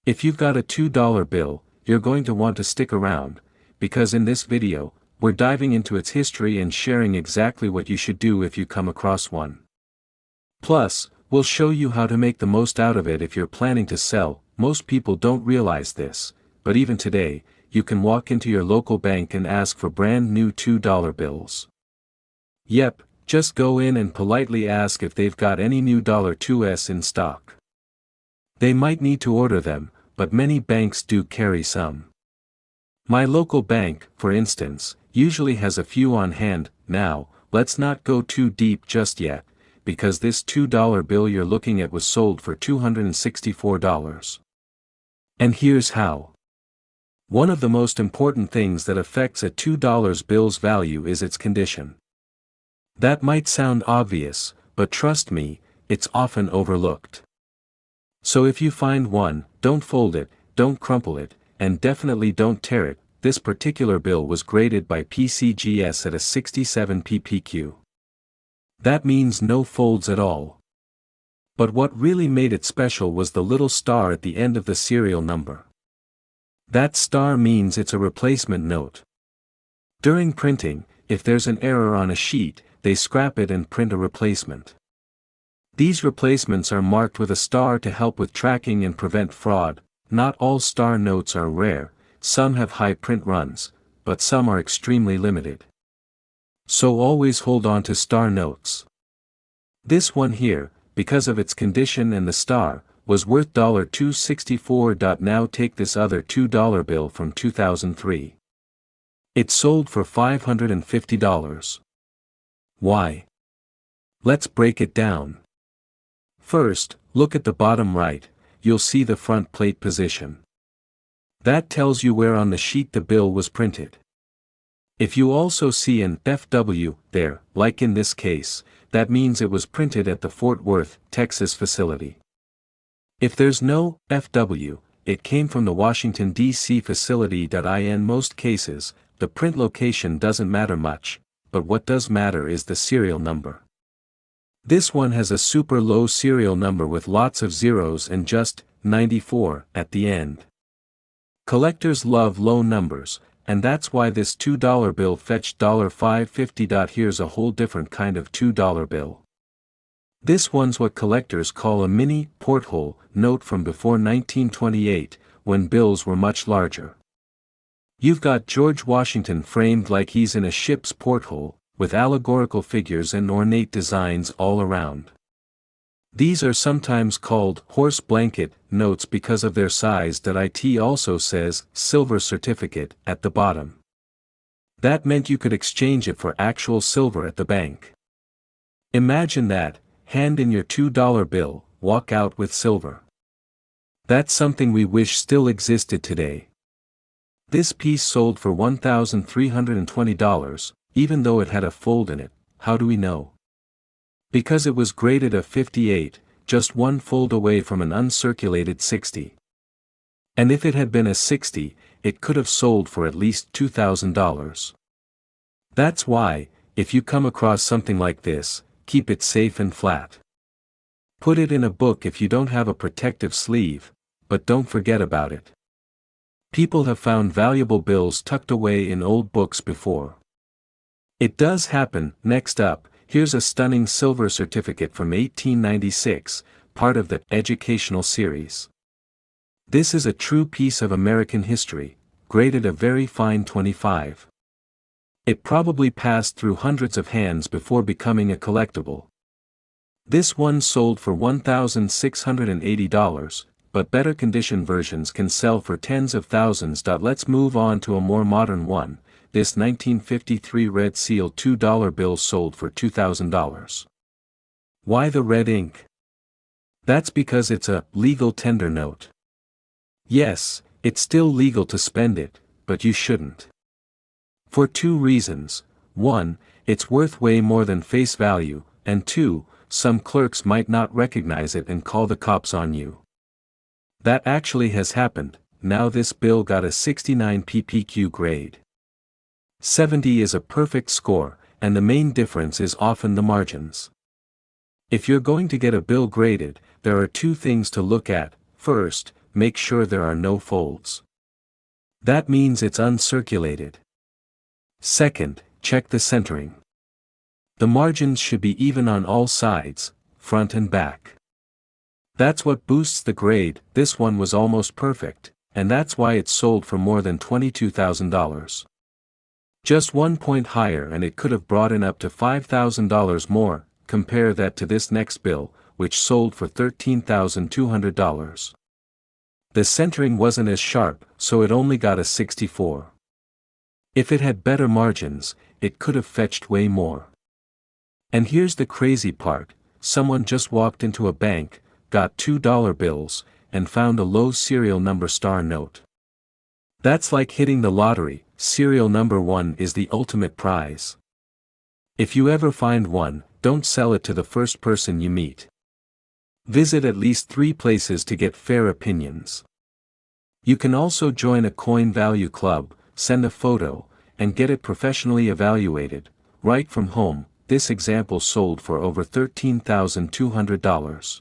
If you've got a $2 bill, you're going to want to stick around, because in this video, we're diving into its history and sharing exactly what you should do if you come across one. Plus, we'll show you how to make the most out of it if you're planning to sell. Most people don't realize this, but even today, you can walk into your local bank and ask for brand new $2 bills. Yep, just go in and politely ask if they've got any new $2s in stock. They might need to order them, but many banks do carry some. My local bank, for instance, usually has a few on hand. Now, let's not go too deep just yet, because this $2 bill you're looking at was sold for $264. And here's how. One of the most important things that affects a $2 bill's value is its condition. That might sound obvious, but trust me, it's often overlooked. So if you find one, don't fold it, don't crumple it, and definitely don't tear it. This particular bill was graded by PCGS at a 67 ppq. That means no folds at all. But what really made it special was the little star at the end of the serial number. That star means it's a replacement note. During printing, if there's an error on a sheet, they scrap it and print a replacement. These replacements are marked with a star to help with tracking and prevent fraud. Not all star notes are rare, some have high print runs, but some are extremely limited. So always hold on to star notes. This one here, because of its condition and the star, was worth $264. Now take this other $2 bill from 2003. It sold for $550. Why? Let's break it down. First, look at the bottom right, you'll see the front plate position. That tells you where on the sheet the bill was printed. If you also see an FW there, like in this case, that means it was printed at the Fort Worth, Texas facility. If there's no FW, it came from the Washington, D.C. facility. In most cases, the print location doesn't matter much, but what does matter is the serial number. This one has a super low serial number with lots of zeros and just 94 at the end. Collectors love low numbers, and that's why this $2 bill fetched $550. Here's a whole different kind of $2 bill. This one's what collectors call a mini porthole note from before 1928, when bills were much larger. You've got George Washington framed like he's in a ship's porthole, with allegorical figures and ornate designs all around. These are sometimes called horse blanket notes because of their size. It also says silver certificate at the bottom. That meant you could exchange it for actual silver at the bank. Imagine that, hand in your $2 bill, walk out with silver. That's something we wish still existed today. This piece sold for $1,320, even though it had a fold in it. How do we know? Because it was graded a 58, just one fold away from an uncirculated 60. And if it had been a 60, it could have sold for at least $2,000. That's why, if you come across something like this, keep it safe and flat. Put it in a book if you don't have a protective sleeve, but don't forget about it. People have found valuable bills tucked away in old books before. It does happen. Next up, here's a stunning silver certificate from 1896, part of the educational series. This is a true piece of American history, graded a very fine 25. It probably passed through hundreds of hands before becoming a collectible. This one sold for $1,680, but better condition versions can sell for tens of thousands. Let's move on to a more modern one. This 1953 red seal $2 bill sold for $2,000. Why the red ink? That's because it's a legal tender note. Yes, it's still legal to spend it, but you shouldn't. For two reasons. One, it's worth way more than face value, and two, some clerks might not recognize it and call the cops on you. That actually has happened. Now this bill got a 69 ppq grade. 70 is a perfect score, and the main difference is often the margins. If you're going to get a bill graded, there are two things to look at. First, make sure there are no folds. That means it's uncirculated. Second, check the centering. The margins should be even on all sides, front and back. That's what boosts the grade. This one was almost perfect, and that's why it sold for more than $22,000. Just 1 point higher and it could have brought in up to $5,000 more. Compare that to this next bill, which sold for $13,200. The centering wasn't as sharp, so it only got a 64. If it had better margins, it could have fetched way more. And here's the crazy part, someone just walked into a bank, got $2 bills, and found a low serial number star note. That's like hitting the lottery. Serial number 1 is the ultimate prize. If you ever find one, don't sell it to the first person you meet. Visit at least 3 places to get fair opinions. You can also join a coin value club, send a photo, and get it professionally evaluated, right from home. This example sold for over $13,200.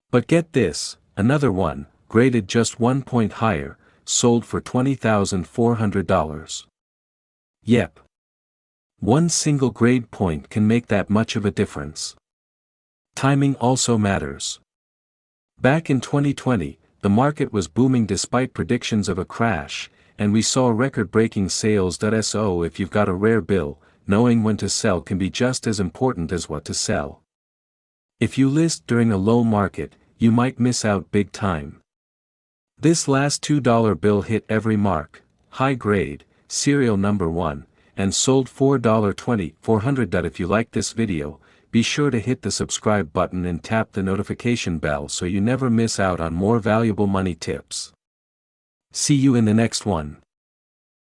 But get this, another one, graded just 1 point higher, sold for $20,400. Yep. One single grade point can make that much of a difference. Timing also matters. Back in 2020, the market was booming despite predictions of a crash, and we saw record-breaking sales. So if you've got a rare bill, knowing when to sell can be just as important as what to sell. If you list during a low market, you might miss out big time. This last $2 bill hit every mark, high grade, serial number 1, and sold $4.24. If you like this video, be sure to hit the subscribe button and tap the notification bell so you never miss out on more valuable money tips. See you in the next one.